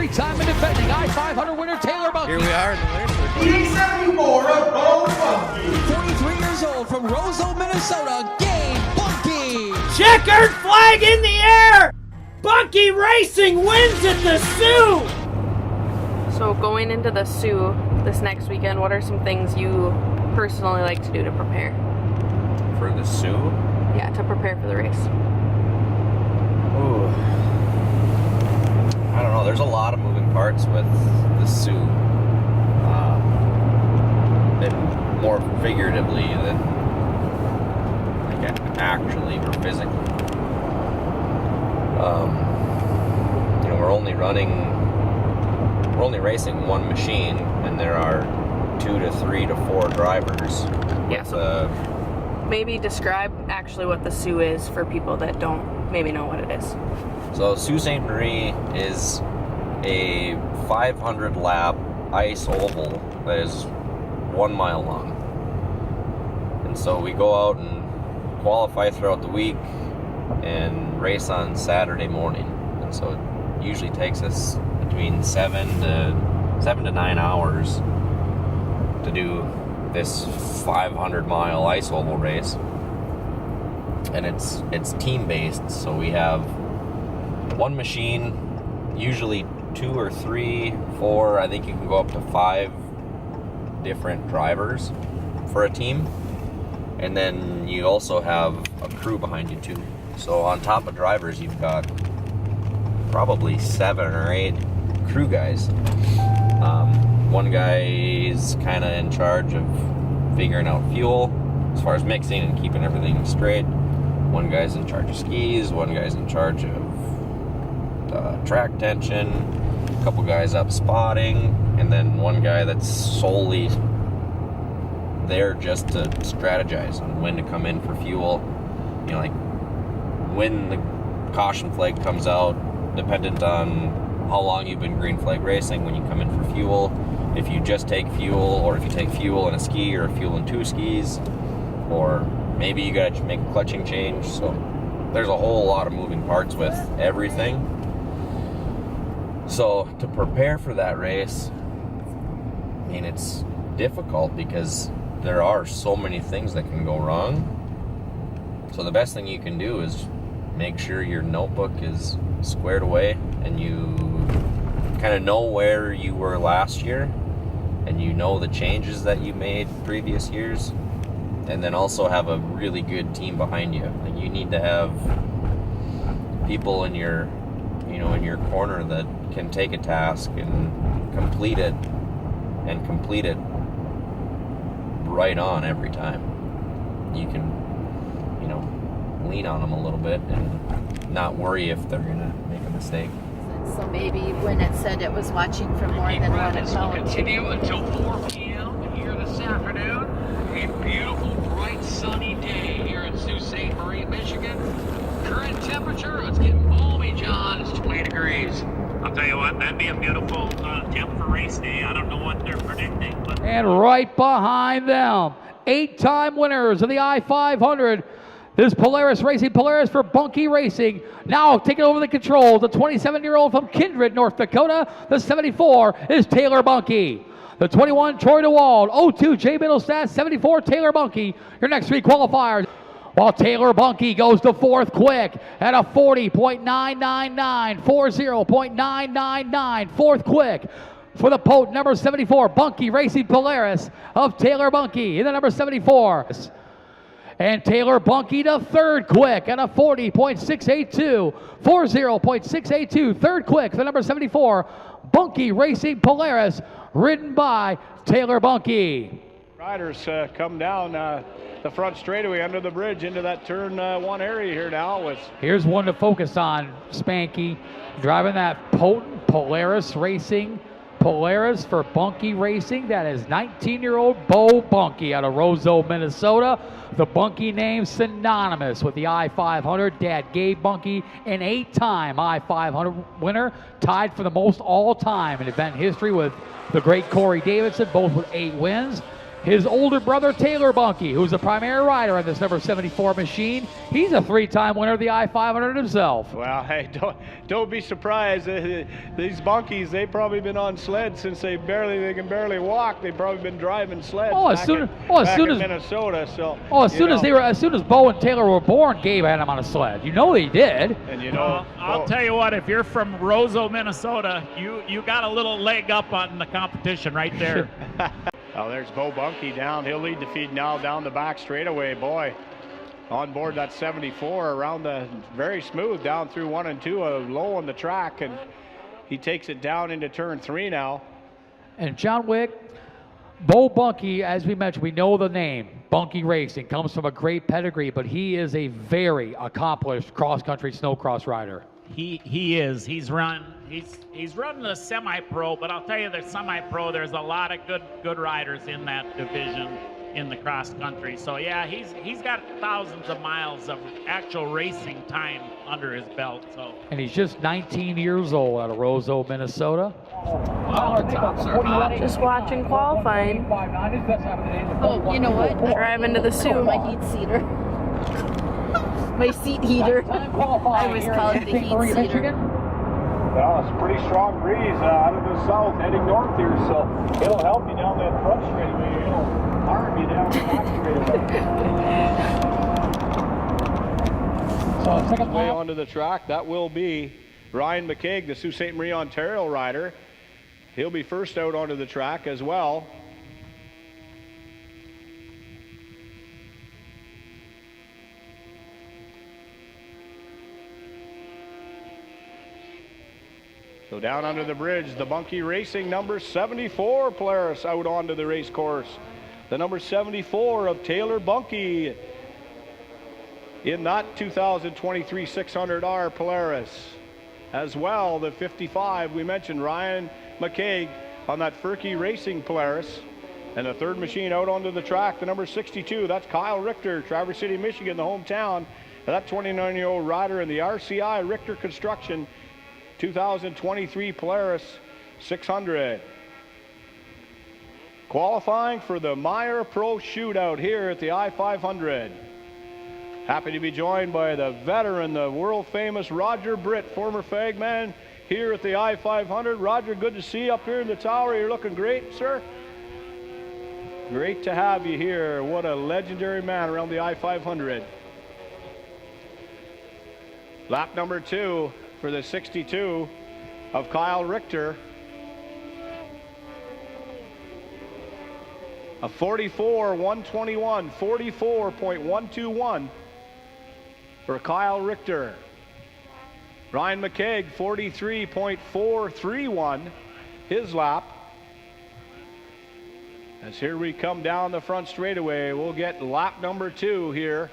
three-time and defending I-500 winner Taylor Bunky. Here we are in the race. E74 of Bo Bunky. 43 years old from Roseville, Minnesota, Gabe Bunky. Checkered flag in the air! Bunky Racing wins at the Sioux! So going into the Sioux this next weekend, what are some things you personally like to do to prepare? For the Sioux? Yeah, to prepare for the race. Ooh. I don't know. There's a lot of moving parts with the Sioux. And more figuratively than like actually or physically. We're only racing one machine, and there are 2 to 3 to 4 drivers. Yeah. So maybe describe actually what the Sioux is for people that don't maybe know what it is. So Sault Ste. Marie is a 500 lap ice oval that is 1 mile long. And so we go out and qualify throughout the week and race on Saturday morning. And so it usually takes us between 7 to 9 hours to do this 500-mile ice oval race. And it's team-based, so we have one machine, usually 2 or 3, 4, I think you can go up to 5 different drivers for a team. And then you also have a crew behind you too. So on top of drivers, you've got probably 7 or 8 crew guys. One guy is kind of in charge of figuring out fuel as far as mixing and keeping everything straight. One guy's in charge of skis, one guy's in charge of track tension, a couple guys up spotting, and then one guy that's solely there just to strategize on when to come in for fuel. You know, like when the caution flag comes out, dependent on how long you've been green flag racing, when you come in for fuel, if you just take fuel, or if you take fuel in a ski or fuel in 2 skis, or maybe you gotta make a clutching change. So there's a whole lot of moving parts with everything. So to prepare for that race, I mean, it's difficult because there are so many things that can go wrong. So the best thing you can do is make sure your notebook is squared away and you kind of know where you were last year and you know the changes that you made previous years, and then also have a really good team behind you. Like, you need to have people in your corner that can take a task and complete it right on every time. You can, lean on them a little bit and not worry if they're gonna make a mistake. So maybe when it said it was watching for more than one account. Continue until 4 p.m. here this afternoon. A beautiful, bright, sunny day here in Sault Ste. Marie, Michigan. Current temperature, it's getting balmy, John. It's 20 degrees. I'll tell you what, that'd be a beautiful temp for race day. I don't know what they're predicting, but... And right behind them, 8-time winners of the I-500. This Polaris Racing, Polaris for Bunky Racing. Now taking over the control, the 27-year-old from Kindred, North Dakota. The 74 is Taylor Bunky. The 21, Troy DeWald. 02, Jay Middlestat. 74, Taylor Bunky. Your next 3 qualifiers. While Taylor Bunky goes to 4th quick at a 40.999, 40.999, 4th quick. For the Pote, number 74, Bunky Racing Polaris of Taylor Bunky in the number 74. And Taylor Bunky to 3rd quick at a 40.682, 40.682, 3rd quick for number 74, Bunky Racing Polaris, ridden by Taylor Bunky. Riders come down the front straightaway under the bridge into that turn 1 area here now. Here's one to focus on, Spanky, driving that potent Polaris Racing. Polaris for Bunky Racing. That is 19-year-old Bo Bunky out of Roseville, Minnesota. The Bunky name synonymous with the I-500. Dad Gabe Bunky, an 8-time I-500 winner, tied for the most all-time in event history with the great Corey Davidson, both with 8 wins. His older brother, Taylor Bunky, who's the primary rider on this number 74 machine. He's a 3-time winner of the I-500 himself. Well, hey, don't be surprised. These bunkies, they've probably been on sleds since they can barely walk. They've probably been driving sleds back in Minnesota. So as soon as Bo and Taylor were born, Gabe had him on a sled. You know they did. And I'll tell you what, if you're from Roseau, Minnesota, you got a little leg up on the competition right there. Oh, there's Bo Bunky down. He'll lead the feed now down the back straightaway. Boy, on board that 74 around the very smooth down through 1 and 2, low on the track, and he takes it down into turn 3 now. And John Wick, Bo Bunky, as we mentioned, we know the name, Bunky Racing, comes from a great pedigree, but he is a very accomplished cross-country snowcross rider. He is. He's run the semi-pro, but I'll tell you, the semi-pro, there's a lot of good riders in that division in the cross country. So yeah, he's got thousands of miles of actual racing time under his belt. So. And he's just 19 years old out of Roseau, Minnesota. Just watching qualifying. Oh, you know what? Driving to the Sioux. My heat seater. My seat heater. I was called the heat seater. Well, it's a pretty strong breeze out of the south heading north here, so it'll help you down that front straightaway. It'll harm you down the back straightaway. So second way onto the track, that will be Ryan McCaig, the Sault Ste. Marie, Ontario rider. He'll be first out onto the track as well. So down under the bridge, the Bunky Racing number 74 Polaris out onto the race course. The number 74 of Taylor Bunky in that 2023 600R Polaris. As well, the 55, we mentioned Ryan McCaig on that Furky Racing Polaris. And the third machine out onto the track, the number 62, that's Kyle Richter, Traverse City, Michigan, the hometown. That 29-year-old rider in the RCI Richter Construction 2023 Polaris 600. Qualifying for the Meijer Pro Shootout here at the I-500. Happy to be joined by the veteran, the world famous Roger Britt, former fagman here at the I-500. Roger, good to see you up here in the tower. You're looking great, sir. Great to have you here. What a legendary man around the I-500. Lap number 2 for the 62 of Kyle Richter. A 44.121, 44.121 for Kyle Richter. Ryan McCaig, 43.431, his lap. As here we come down the front straightaway, we'll get lap number 2 here.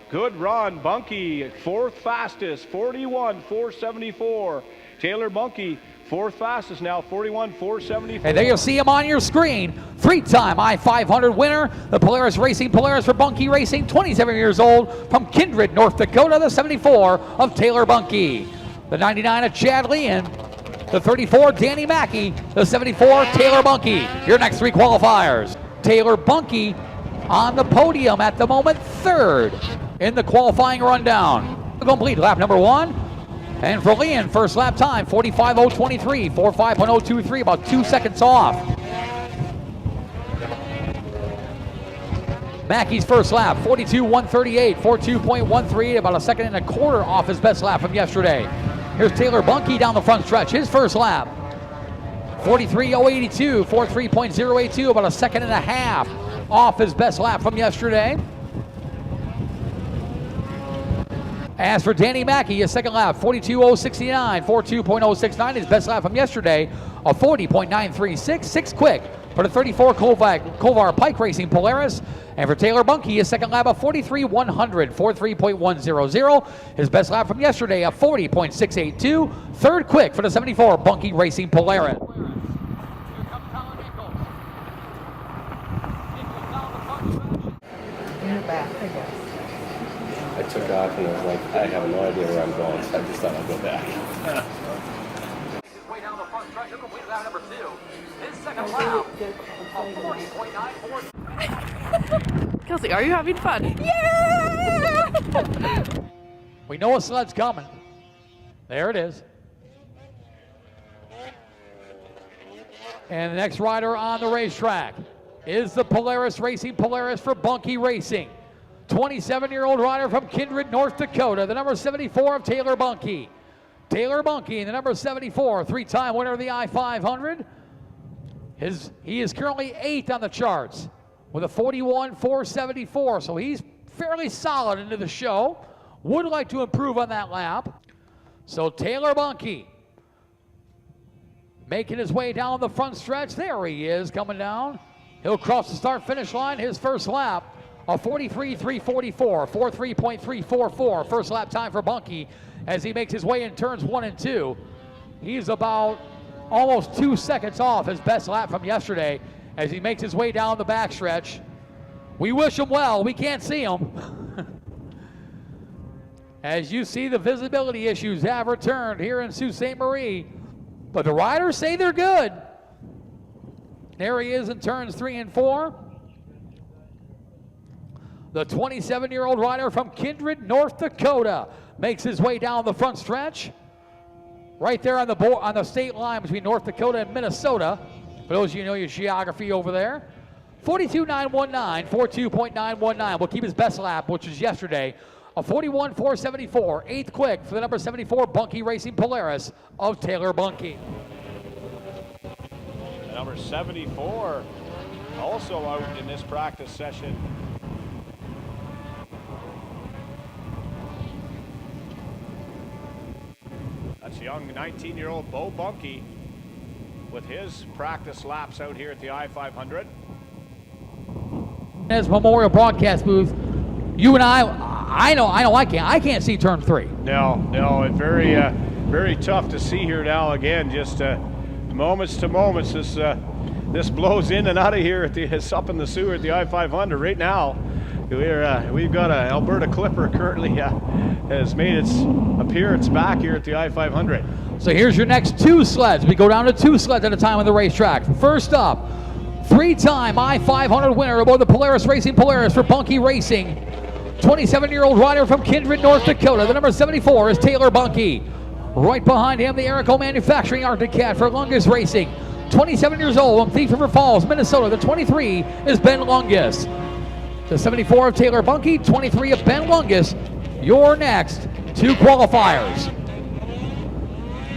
Good run, Bunky, 4th fastest, 41.474. Taylor Bunky, 4th fastest now, 41.474. And there you'll see him on your screen. 3-time I-500 winner, the Polaris Racing Polaris for Bunky Racing, 27 years old, from Kindred, North Dakota, the 74 of Taylor Bunky. The 99 of Chad Lee, and the 34, Danny Mackey, the 74, Taylor Bunky. Your next 3 qualifiers. Taylor Bunky on the podium at the moment, 3rd in the qualifying rundown. Complete lap number 1. And for Leon, first lap time, 45.023, 45.023, about 2 seconds off. Mackey's first lap, 42.138, 42.13, about 1.25 seconds off his best lap from yesterday. Here's Taylor Bunky down the front stretch, his first lap. 43.082, 43.082, about 1.5 seconds off his best lap from yesterday. As for Danny Mackey, his second lap, 42.069, 42.069, his best lap from yesterday, a 40.936, 6 quick for the 34 Kovar Pike Racing Polaris. And for Taylor Bunky, his second lap, a 43.100, 43.100, his best lap from yesterday, a 40.682, 3rd quick for the 74 Bunky Racing Polaris. I took off and I was like, I have no idea where I'm going, so I just thought I'd go back. Way down the front stretch, completed lap number 2. His second lap, a 40.94. Kelsey, are you having fun? Yeah! We know a sled's coming. There it is. And the next rider on the racetrack is the Polaris Racing Polaris for Bunkie Racing. 27-year-old rider from Kindred, North Dakota, the number 74 of Taylor Bunkie. Taylor Bunkie, the number 74, three-time winner of the I-500. He is currently 8th on the charts with a 41.474, so he's fairly solid into the show. Would like to improve on that lap. So Taylor Bunkie making his way down the front stretch. There he is coming down. He'll cross the start-finish line his first lap. A 43.344, 43.344 first lap time for Bunkie as he makes his way in turns 1 and 2. He's about almost 2 seconds off his best lap from yesterday as he makes his way down the backstretch. We wish him well. We can't see him. As you see, the visibility issues have returned here in Sault Ste. Marie, but the riders say they're good. There he is in turns 3 and 4. The 27-year-old rider from Kindred, North Dakota, makes his way down the front stretch. Right there on the state line between North Dakota and Minnesota. For those of you who know your geography over there. 42.919, 42.919 will keep his best lap, which was yesterday. A 41.474, 8th quick for the number 74 Bunkie Racing Polaris of Taylor Bunkie. Number 74 also out in this practice session. That's young 19-year-old Bo Bunkie with his practice laps out here at the I-500. As Memorial broadcast booth, you and I can't see turn 3. No, it's very tough to see here now. Again, just moments to moments. This blows in and out of here it's up in the sewer at the I-500 right now. We've got an Alberta Clipper currently has made its appearance back here at the I-500. So here's your next 2 sleds. We go down to 2 sleds at a time on the racetrack. First up, 3-time I-500 winner aboard the Polaris Racing Polaris for Bunkie Racing. 27-year-old rider from Kindred, North Dakota. The number 74 is Taylor Bunkie. Right behind him, the Erico Manufacturing Arctic Cat for Lungus Racing. 27 years old from Thief River Falls, Minnesota. The 23 is Ben Lungus. The 74 of Taylor Bunkie, 23 of Ben Lungus. Your next 2 qualifiers.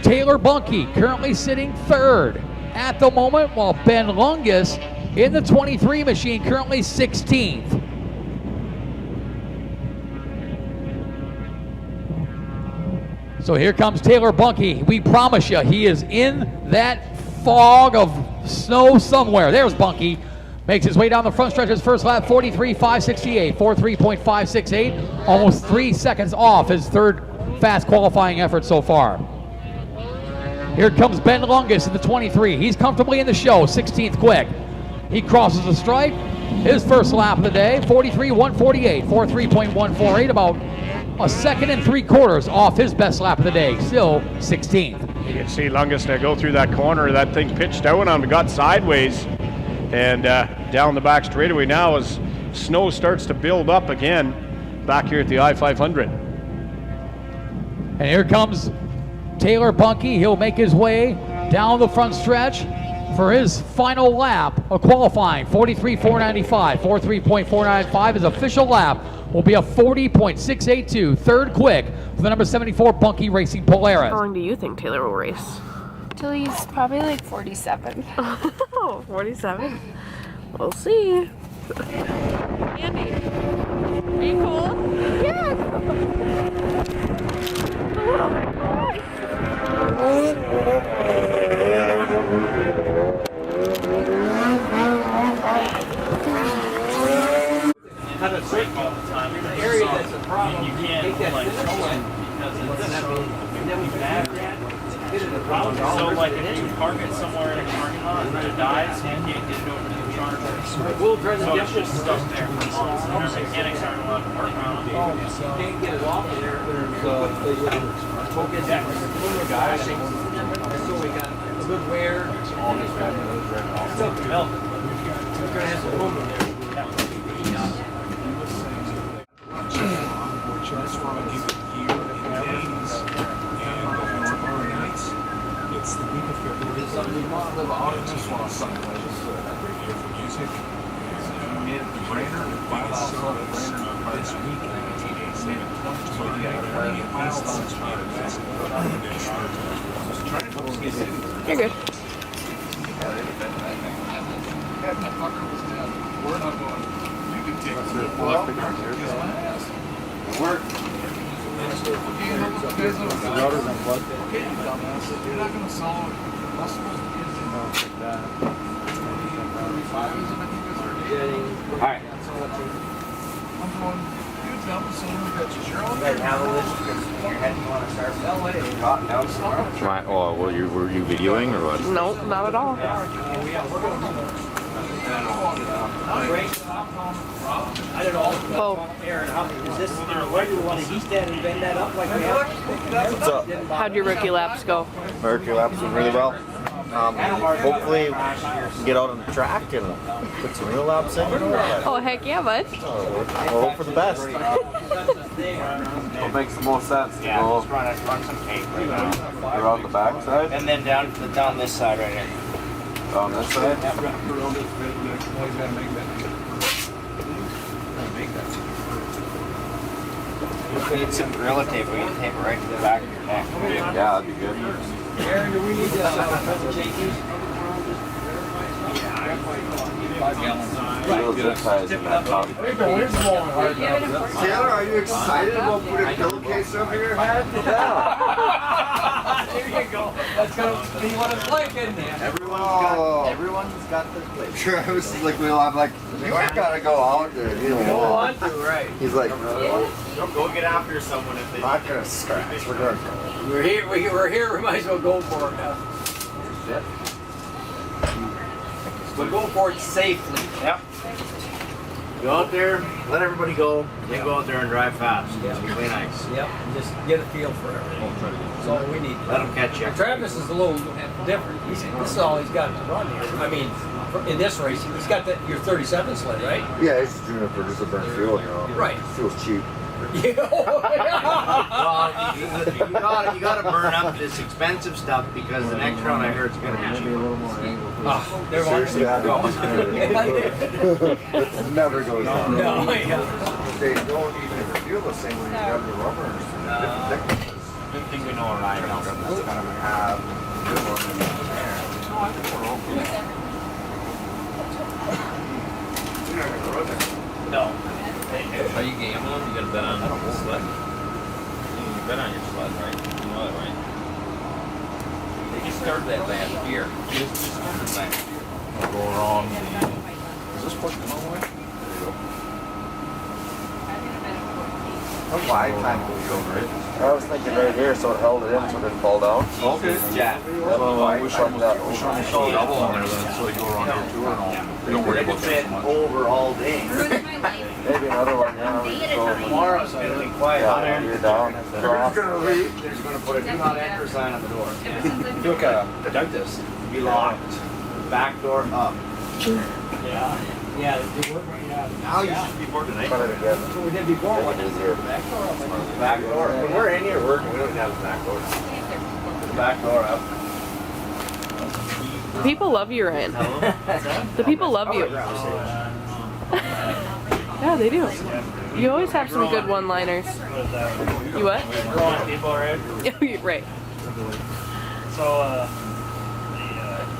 Taylor Bunkie currently sitting 3rd at the moment, while Ben Lungus in the 23 machine currently 16th. So here comes Taylor Bunkie. We promise you, he is in that fog of snow somewhere. There's Bunkie. Makes his way down the front stretch his first lap, 43.568, 43.568, almost 3 seconds off his 3rd fast qualifying effort so far. Here comes Ben Lungus in the 23. He's comfortably in the show, 16th quick. He crosses the stripe. His first lap of the day, 43.148, 43.148, about a 2 3/4 off his best lap of the day, still 16th. You can see Lungus now go through that corner. That thing pitched out on him, got sideways, and down the back straightaway now as snow starts to build up again back here at the I-500. And here comes Taylor Bunkie. He'll make his way down the front stretch for his final lap of qualifying. 43.495, 43.495. His official lap will be a 40.682, 3rd quick for the number 74 Bunkie Racing Polaris. How long do you think Taylor will race? Till he's probably like 47. Oh, 47. We'll see. Andy, are you cool? Yeah. Have a break all the time. In the area that's a problem, you can't like show it because it's bad. So like if you park it somewhere in a parking lot and it dies, you can't get it over to the charger. We'll try to get it stuck there for months. There's mechanics aren't allowed to park around. You can't get it off of there. Focus guys. So we got a good wear. Still milk. We're gonna have some room in there. You're good. Alright. Oh, were you videoing or what? No, not at all. I don't know. Whoa. Aaron, is this where do you want to stand and bend that up like we have? What's up? How'd your rookie laps go? Mercury laps went really well. Hopefully get out on the track and put some real laps in. Oh, heck yeah, bud. We'll hope for the best. What makes the most sense to go Run some tape right now. around the back side? And then down this side right here. On this side? If we need some Gorilla tape, we can tape it right to the back of your neck. Yeah, that'd be good. Aaron, do we need to change these? Little zip ties in that top. Taylor, are you excited about putting a pillowcase over your head? There you go. That's gonna be what it's like, isn't it? Everyone's got their place. Travis is like, I'm like, you ain't gotta go out there. You You don't want to, right? He's like, Don't go get after someone if they. not gonna scratch. We're gonna go. We're here, we might as well go for it now. We're going for it safely. Yep. Go out there, let everybody go, then go out there and drive fast. It's really nice. Yep, just get a feel for everything. That's all we need. Let them catch you. Travis is a little different. This is all he's got to run here. I mean, in this race, he's got your 37 sled, right? Yeah, he's just doing it for just a burn fuel, you know. Right. Fuel's cheap. Well, you gotta burn up this expensive stuff because the next round I heard it's gonna be cheap. Seriously, it never goes down. No, yeah. They don't even feel the same when you have the rubber. Different thicknesses. Good thing we know a ride now. That's kind of have good one in there. No. Are you gambling? You gotta bet on the sled? You bet on your sled, right? You know that, right? They just started that last year. Just started last year. I'll go around is this pushing all the way? There you go. How wide time will we go, right? I was thinking right here, so it held it in so it didn't fall down. Okay. Yeah. Well, I wish I that. We should install a double on there then, so they go around here too or no? They don't worry They about can that fit so much. over all day. Maybe another one, yeah. We just go Tomorrow's gonna be quiet on yeah, there. you're down. They're gonna put a do not enter sign on the door. Look at him. Douglas. Be locked. Back door up. Yeah. Yeah, they work right now. Now you should be working Put it again. That's what we did before. Make it easier. back door. When we're in here working, we don't have the back door. Put the back door up. The people love you, Ryan. The people love you. Yeah, they do. You always have some good one-liners. You what? Growing people, right? Right. So,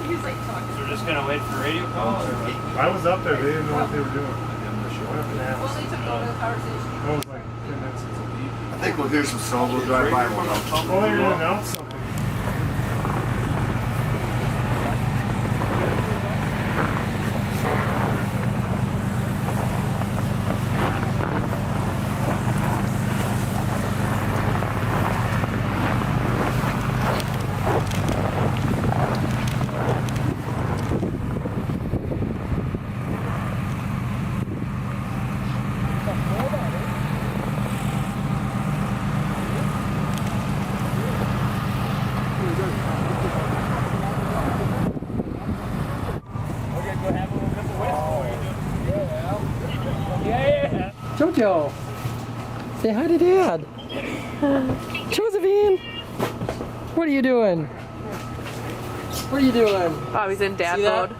we're just gonna wait for radio calls or what? I was up there, they didn't know what they were doing. What happened to Well, they took over the conversation. I was like 10 minutes since a beat. I think we'll hear some song. We'll drive by and we'll know. Oh, they're gonna announce something. Jojo. Say hi to Dad. Josephine. What are you doing? What are you doing? Bobby's in dad See that? mode.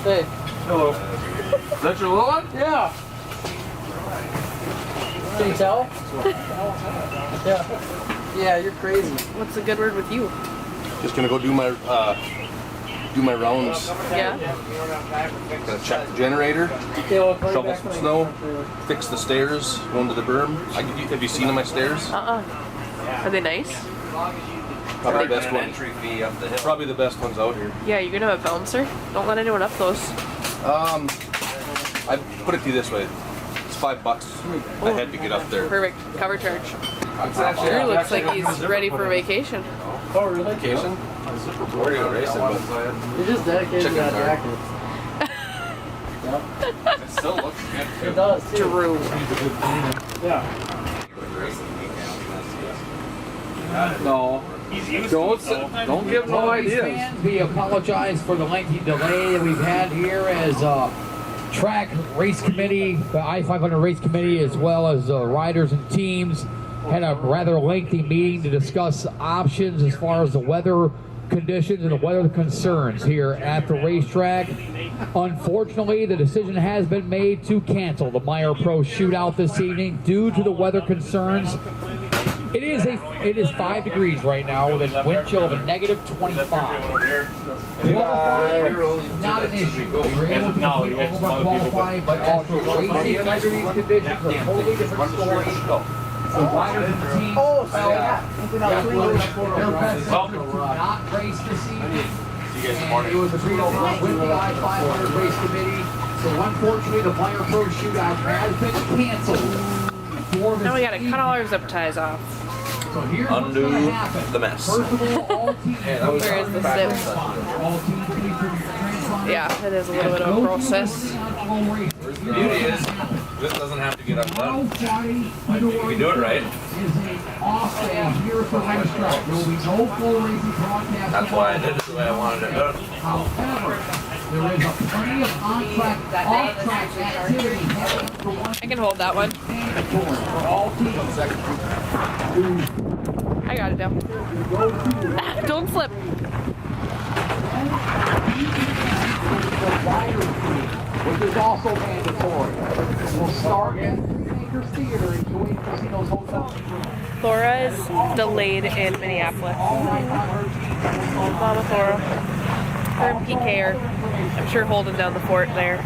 Hey. Hello. Is that your little one? Yeah. Can you tell? Yeah. Yeah, you're crazy. What's the good word with you? Just gonna go do my rounds. Yeah. Gonna check the generator, shovel some snow, fix the stairs, go into the berm. Have you seen my stairs? Are they nice? Probably the best one. Entry fee up the hill. Probably the best ones out here. Yeah, you're gonna have a bouncer. Don't let anyone up those. I put it to you this way. It's $5 a head to get up there. Perfect. Cover charge. Drew looks like he's ready for vacation. Oh, really? Vacation? We're gonna race it, but You're just dedicated to that jacket. it still looks good. It does, too. Drew. Yeah. No. Don't give no ideas. Fans, we apologize for the lengthy delay that we've had here as track race committee, the I-500 race committee, as well as riders and teams had a rather lengthy meeting to discuss options as far as the weather conditions and the weather concerns here at the racetrack. Unfortunately, the decision has been made to cancel the Meijer Pro Shootout this evening due to the weather concerns. It is 5 degrees right now with a wind chill of a -25. Qualifying, not an issue. We were able to qualify, but as for racing under these conditions, a totally different story. The riders and the team their best effort to not race this evening. And it was agreed on with the I-500 race committee. So unfortunately, the Meijer Pro Shootout has been canceled. Now we gotta cut all our zip ties off. So here's Undo what's gonna happen. the mess. First of all teams. Where is the zip? Yeah, it is a little bit of a process. The beauty is, this doesn't have to get undone. If you do it right. That's why I did it the way I wanted it done. However, there is plenty of on-track, off-track activity. I can hold that one. I got it down. Don't slip. Which is also mandatory. We'll start at Meijer Theater in Joy Casinos Hotel. Thora is delayed in Minneapolis. Mama Thora. Her and PK are, I'm sure, holding down the fort there.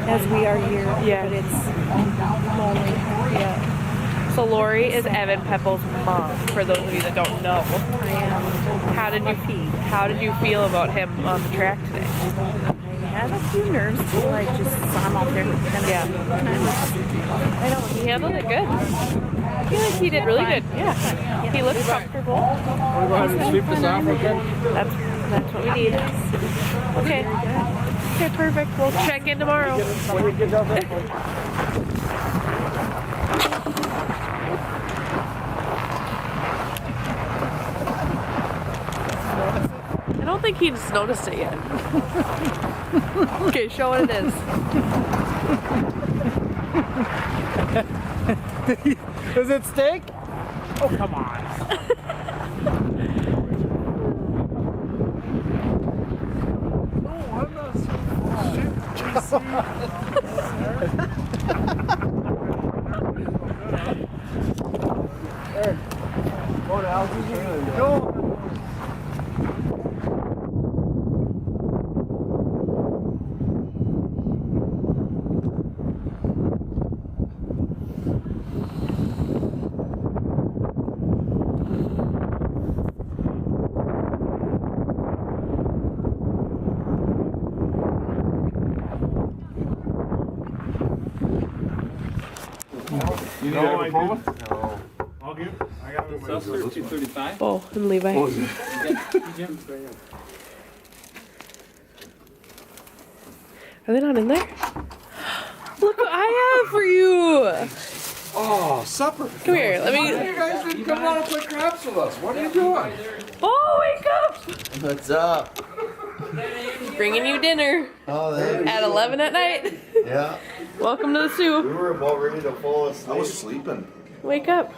As we are here. Yeah. But it's lonely. Yeah. So Lori is Evan Peppel's mom, for those of you that don't know. I am. How did you feel about him on the track today? I had a few nerves till I just saw him out there. Yeah. I know, he handled it good. I feel like he did really good. Yeah. He looked comfortable. We're going to sweep this off again. That's what we need. Okay. Okay, perfect. We'll check in tomorrow. I don't think he's noticed it yet. Okay, show what it is. Is it steak? Oh, come on. You got a diploma? No. I'll give. I got the That's 235. Oh, and Levi. Are they not in there? Look what I have for you! Oh, supper. Come here, let me. You guys didn't come out and play craps with us. What are you doing? Oh, wake up! What's up? Bringing you dinner Oh, there at 11 at night. Yeah. Welcome to the zoo. We were about ready to fall asleep. I was sleeping. Wake up.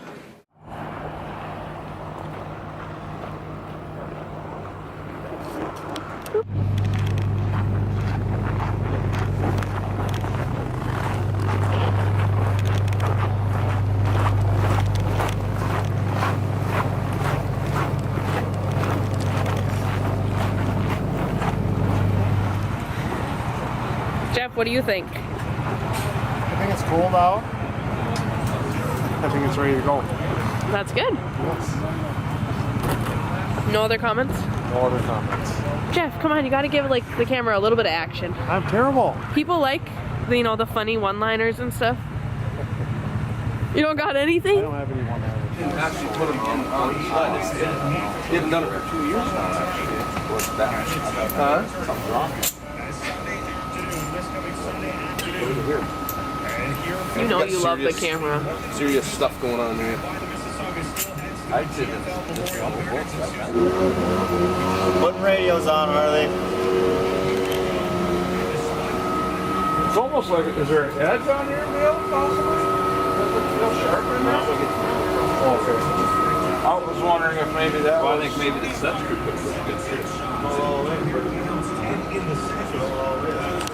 Jeff, what do you think? I think it's cold out. I think it's ready to go. That's good. Yes. No other comments? No other comments. Jeff, come on, you gotta give like the camera a little bit of action. I'm terrible. People like, you know, the funny one-liners and stuff. You don't got anything? I don't have any one-liners. Didn't actually put them on the sled. They haven't done it for 2 years now, actually. What's that? Something's wrong. Over here. You know Got you love the serious- camera. Serious stuff going on here. I'd say this Putting radios on, are they? It's almost like, is there an edge on here, Neil? Possibly? Does it feel sharp in there? Okay. I was wondering if maybe that was... I think maybe the set screw could be good too.